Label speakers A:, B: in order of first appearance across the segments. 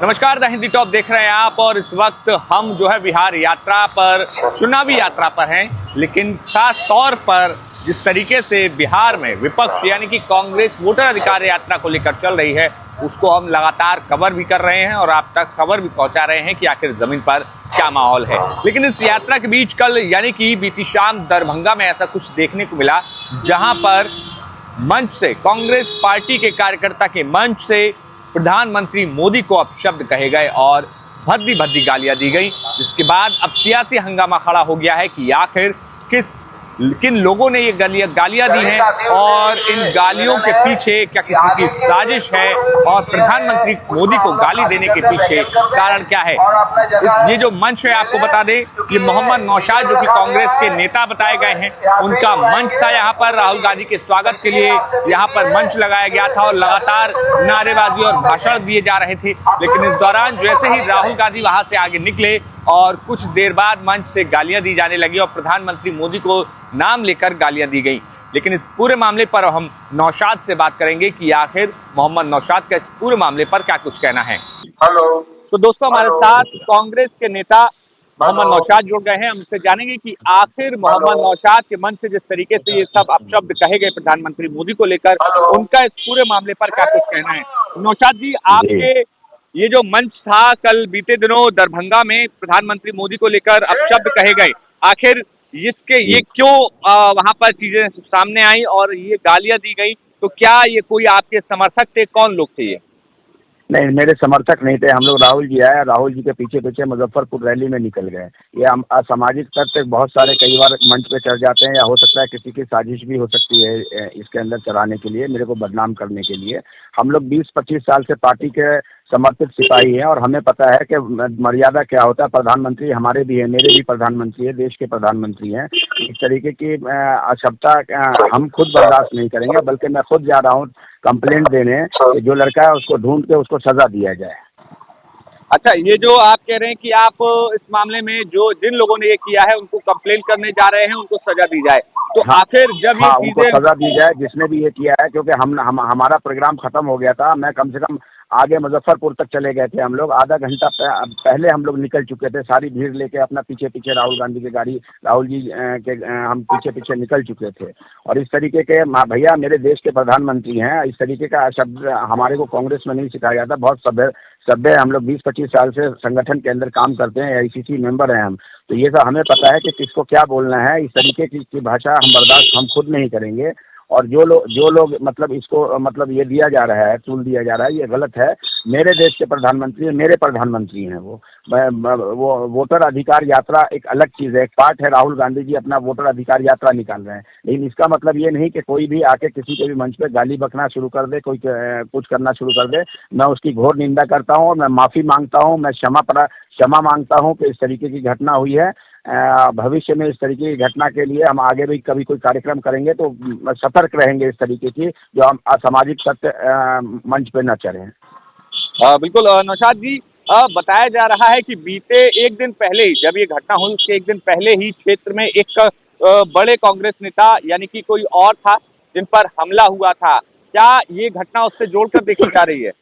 A: नमस्कार, the Hindi top देख रहे हैं आप। और इस वक्त हम जो है बिहार यात्रा पर, चुनावी यात्रा पर हैं। लेकिन खास तौर पर जिस तरीके से बिहार में विपक्ष यानी कि कांग्रेस वोटर अधिकार यात्रा को लेकर चल रही है, उसको हम लगातार कवर भी कर रहे हैं और आप तक खबर भी पहुंचा रहे हैं कि आखिर जमीन पर क्या माहौल है। लेकिन इस यात्रा के बीच कल यानी कि बीती शाम दरभंगा में ऐसा कुछ देखने को मिला, जहां पर मंच से, कांग्रेस पार्टी के कार्यकर्ता के मंच से प्रधानमंत्री मोदी को अपशब्द कहे गए और भद्दी भद्दी गालियां दी गई। जिसके बाद अब सियासी हंगामा खड़ा हो गया है कि आखिर किन लोगों ने ये गालियां दी हैं और इन गालियों के पीछे क्या किसी की साजिश है और प्रधानमंत्री मोदी को गाली देने के पीछे कारण क्या है। ये जो मंच है, आपको बता दें, ये मोहम्मद नौशाद जो कि कांग्रेस के नेता बताए गए हैं, उनका मंच था। यहाँ पर राहुल गांधी के स्वागत के लिए यहाँ पर मंच लगाया गया था और लगातार नारेबाजी और भाषण दिए जा रहे थे। लेकिन इस दौरान जैसे ही राहुल गांधी वहां से आगे निकले और कुछ देर बाद मंच से गालियां दी जाने लगी और प्रधानमंत्री मोदी को नाम लेकर गालियां दी गई। लेकिन इस पूरे मामले पर हम नौशाद से बात करेंगे कि आखिर मोहम्मद नौशाद का इस पूरे मामले पर क्या कुछ कहना है।
B: हेलो।
A: तो दोस्तों, हमारे साथ कांग्रेस के नेता मोहम्मद नौशाद जुड़ गए हैं। हम उससे जानेंगे कि आखिर मोहम्मद नौशाद के मंच से जिस तरीके से ये सब अपशब्द कहे गए प्रधानमंत्री मोदी को लेकर, उनका इस पूरे मामले पर क्या कुछ कहना है। नौशाद जी, आपके ये जो मंच था कल बीते दिनों दरभंगा में प्रधानमंत्री मोदी को लेकर अपशब्द कहे गए, आखिर ये क्यों वहां पर चीजें सामने आई और ये गालियां दी गई? तो क्या ये कोई आपके समर्थक थे? कौन लोग थे ये?
B: नहीं, मेरे समर्थक नहीं थे। हम लोग राहुल जी आए, राहुल जी के पीछे पीछे मुजफ्फरपुर रैली में निकल गए। ये असामाजिक तत्व बहुत सारे कई बार मंच पे चढ़ जाते हैं, या हो सकता है किसी की साजिश भी हो सकती है इसके अंदर चढ़ाने के लिए, मेरे को बदनाम करने के लिए। हम लोग 20-25 साल से पार्टी के समर्पित सिपाही हैं और हमें पता है कि मर्यादा क्या होता है। प्रधानमंत्री हमारे भी है, मेरे भी प्रधानमंत्री है, देश के प्रधानमंत्री हैं। इस तरीके की अशुभता हम खुद बर्दाश्त नहीं करेंगे, बल्कि मैं खुद जा रहा हूँ कंप्लेंट देने कि जो लड़का है उसको ढूंढ के उसको सजा दिया जाए।
A: अच्छा, ये जो आप कह रहे हैं कि आप इस मामले में जिन लोगों ने ये किया है उनको कंप्लेन करने जा रहे हैं, उनको सजा दी जाए, तो आखिर जब ये
B: उनको सजा दी जाए जिसने भी ये किया है, क्योंकि हमारा प्रोग्राम खत्म हो गया था। मैं कम से कम आगे मुजफ्फरपुर तक चले गए थे। हम लोग आधा घंटा पहले हम लोग निकल चुके थे, सारी भीड़ लेके अपना पीछे पीछे राहुल गांधी की गाड़ी, राहुल जी के हम पीछे पीछे निकल चुके थे। और इस तरीके के भैया मेरे देश के प्रधानमंत्री हैं, इस तरीके का शब्द हमारे को कांग्रेस में नहीं सिखाया जाता। बहुत सभ्य हम लोग 20-25 साल से संगठन के अंदर काम करते हैं, आईसीसी मेंबर हैं हम, तो ये सब हमें पता है कि किसको क्या बोलना है। इस तरीके की भाषा हम बर्दाश्त हम खुद नहीं करेंगे। और जो लोग मतलब इसको मतलब ये दिया जा रहा है, टूल दिया जा रहा है, ये गलत है। मेरे देश के प्रधानमंत्री मेरे प्रधानमंत्री हैं। वो वोटर अधिकार यात्रा एक अलग चीज़ है, एक पार्ट है। राहुल गांधी जी अपना वोटर अधिकार यात्रा निकाल रहे हैं, लेकिन इसका मतलब ये नहीं कि कोई भी आके किसी के भी मंच पे गाली बकना शुरू कर दे, कोई कुछ करना शुरू कर दे। मैं उसकी घोर निंदा करता हूँ और मैं माफ़ी मांगता हूँ, मैं क्षमा मांगता हूँ कि इस तरीके की घटना हुई है। भविष्य में इस तरीके की घटना के लिए हम आगे भी कभी कोई कार्यक्रम करेंगे तो सतर्क रहेंगे इस तरीके की, जो हम असामाजिक तत्व मंच पे न चढ़ें।
A: बिल्कुल नौशाद जी, बताया जा रहा है कि बीते एक दिन पहले ही, जब ये घटना हुई उसके एक दिन पहले ही क्षेत्र में एक बड़े कांग्रेस नेता यानी कि कोई और था जिन पर हमला हुआ था। क्या ये घटना उससे जोड़कर देखी जा रही है?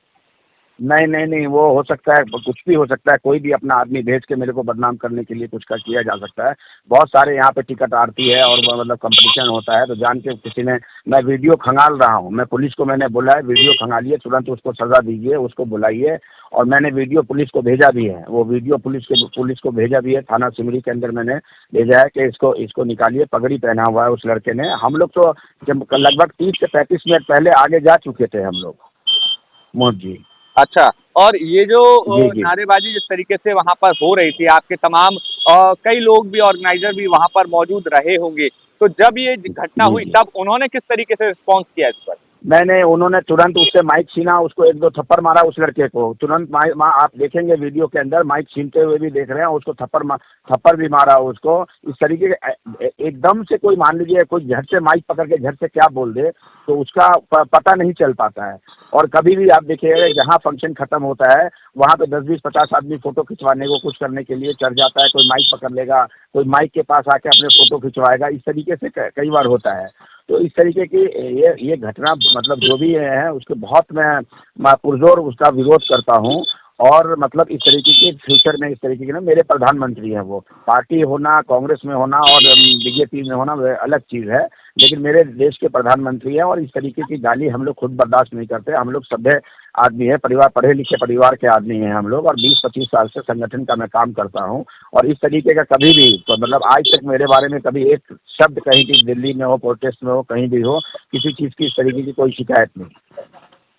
B: नहीं, वो हो सकता है, कुछ भी हो सकता है। कोई भी अपना आदमी भेज के मेरे को बदनाम करने के लिए कुछ किया जा सकता है। बहुत सारे यहाँ पे टिकट आरती है और मतलब कंपटीशन होता है, तो जान के किसी ने, मैं वीडियो खंगाल रहा हूँ, मैं पुलिस को मैंने बोला है वीडियो खंगालिए, तुरंत उसको सजा दीजिए, उसको बुलाइए। और मैंने वीडियो पुलिस को भेजा भी है, वो वीडियो पुलिस को भेजा भी है। थाना सिमरी के अंदर मैंने भेजा है कि इसको निकालिए, पगड़ी पहना हुआ है उस लड़के ने। हम लोग तो लगभग 30 से 35 मिनट पहले आगे जा चुके थे हम लोग, मोदी जी।
A: अच्छा, और ये जो नारेबाजी जिस तरीके से वहां पर हो रही थी, आपके तमाम कई लोग भी, ऑर्गेनाइजर भी वहां पर मौजूद रहे होंगे, तो जब ये घटना हुई तब उन्होंने किस तरीके से रिस्पॉन्स किया इस पर?
B: उन्होंने तुरंत उससे माइक छीना, उसको 1-2 थप्पड़ मारा उस लड़के को। तुरंत आप देखेंगे वीडियो के अंदर, माइक छीनते हुए भी देख रहे हैं, उसको थप्पड़ भी मारा उसको। इस तरीके के एकदम से कोई, मान लीजिए कोई झट से माइक पकड़ के झट से क्या बोल दे तो उसका पता नहीं चल पाता है। और कभी भी आप देखिएगा जहाँ फंक्शन खत्म होता है वहाँ पे 10-20-50 आदमी फोटो खिंचवाने को, कुछ करने के लिए चढ़ जाता है। कोई माइक पकड़ लेगा, कोई माइक के पास आके अपने फोटो खिंचवाएगा। इस तरीके से कई बार होता है। तो इस तरीके की ये घटना मतलब जो भी है उसके बहुत मैं पुरजोर उसका विरोध करता हूँ। और मतलब इस तरीके के फ्यूचर में इस तरीके के ना मेरे प्रधानमंत्री हैं वो। पार्टी होना, कांग्रेस में होना और बीजेपी में होना वह अलग चीज़ है, लेकिन मेरे देश के प्रधानमंत्री हैं और इस तरीके की गाली हम लोग खुद बर्दाश्त नहीं करते। हम लोग सभ्य आदमी है, परिवार, पढ़े लिखे परिवार के आदमी हैं हम लोग, और 20-25 साल से संगठन का मैं काम करता हूँ। और इस तरीके का कभी भी तो मतलब आज तक मेरे बारे में कभी एक शब्द कहीं भी दिल्ली में हो, प्रोटेस्ट में हो, कहीं भी हो, किसी चीज़ की इस तरीके की कोई शिकायत नहीं।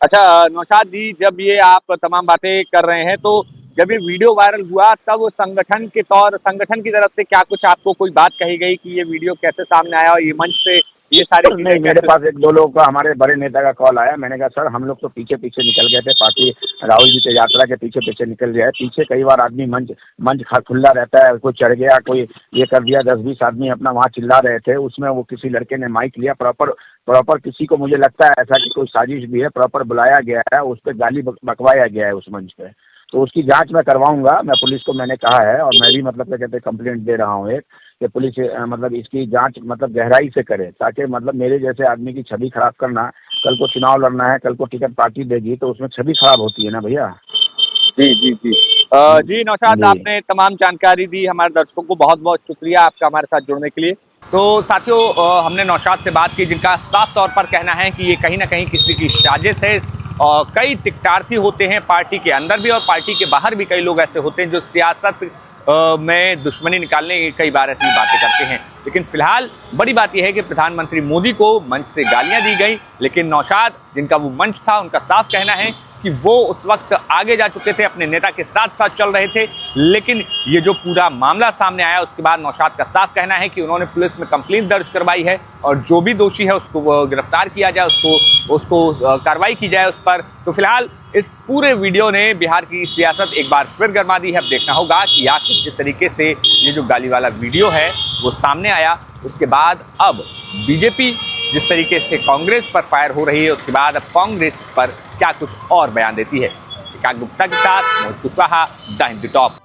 A: अच्छा नौशाद जी, जब ये आप तमाम बातें कर रहे हैं तो जब ये वीडियो वायरल हुआ तब संगठन की तरफ से क्या कुछ आपको कोई बात कही गई कि ये वीडियो कैसे सामने आया और ये मंच पे ये सारी
B: नहीं, मेरे पास एक दो लोगों का, हमारे बड़े नेता का कॉल आया। मैंने कहा सर हम लोग तो पीछे पीछे निकल गए थे, पार्टी राहुल जी के यात्रा के पीछे पीछे निकल गया है। पीछे कई बार आदमी मंच खुला रहता है, कोई चढ़ गया, कोई ये कर दिया। 10-20 आदमी अपना वहाँ चिल्ला रहे थे, उसमें वो किसी लड़के ने माइक लिया, प्रॉपर किसी को, मुझे लगता है ऐसा कि कोई साजिश भी है, प्रॉपर बुलाया गया है, उस पर गाली बकवाया गया है उस मंच पे। तो उसकी जांच मैं करवाऊंगा, मैं पुलिस को मैंने कहा है, और मैं भी मतलब क्या कहते हैं कंप्लेंट दे रहा हूँ एक, कि पुलिस मतलब इसकी जांच मतलब गहराई से करे, ताकि मतलब मेरे जैसे आदमी की छवि खराब करना, कल को चुनाव लड़ना है, कल को टिकट पार्टी देगी तो उसमें छवि खराब होती है ना भैया।
A: जी जी जी जी नौशाद,
B: जी।
A: आपने तमाम जानकारी दी, हमारे दर्शकों को बहुत बहुत शुक्रिया आपका हमारे साथ जुड़ने के लिए। तो साथियों, हमने नौशाद से बात की जिनका साफ तौर पर कहना है कि ये कहीं ना कहीं किसी की साजिश है। और कई टिकटार्थी होते हैं पार्टी के अंदर भी और पार्टी के बाहर भी, कई लोग ऐसे होते हैं जो सियासत में दुश्मनी निकालने की कई बार ऐसी बातें करते हैं। लेकिन फिलहाल बड़ी बात यह है कि प्रधानमंत्री मोदी को मंच से गालियां दी गई, लेकिन नौशाद जिनका वो मंच था उनका साफ कहना है कि वो उस वक्त आगे जा चुके थे, अपने नेता के साथ साथ चल रहे थे। लेकिन ये जो पूरा मामला सामने आया उसके बाद नौशाद का साफ कहना है कि उन्होंने पुलिस में कंप्लेंट दर्ज करवाई है और जो भी दोषी है उसको गिरफ्तार किया जाए, उसको कार्रवाई की जाए उस पर। तो फिलहाल इस पूरे वीडियो ने बिहार की सियासत एक बार फिर गर्मा दी है। अब देखना होगा कि आखिर जिस तरीके से ये जो गाली वाला वीडियो है वो सामने आया, उसके बाद अब बीजेपी जिस तरीके से कांग्रेस पर फायर हो रही है, उसके बाद अब कांग्रेस पर क्या कुछ और बयान देती है। विकास गुप्ता के साथ मोहित कुशवाहा, द हिंद टॉप।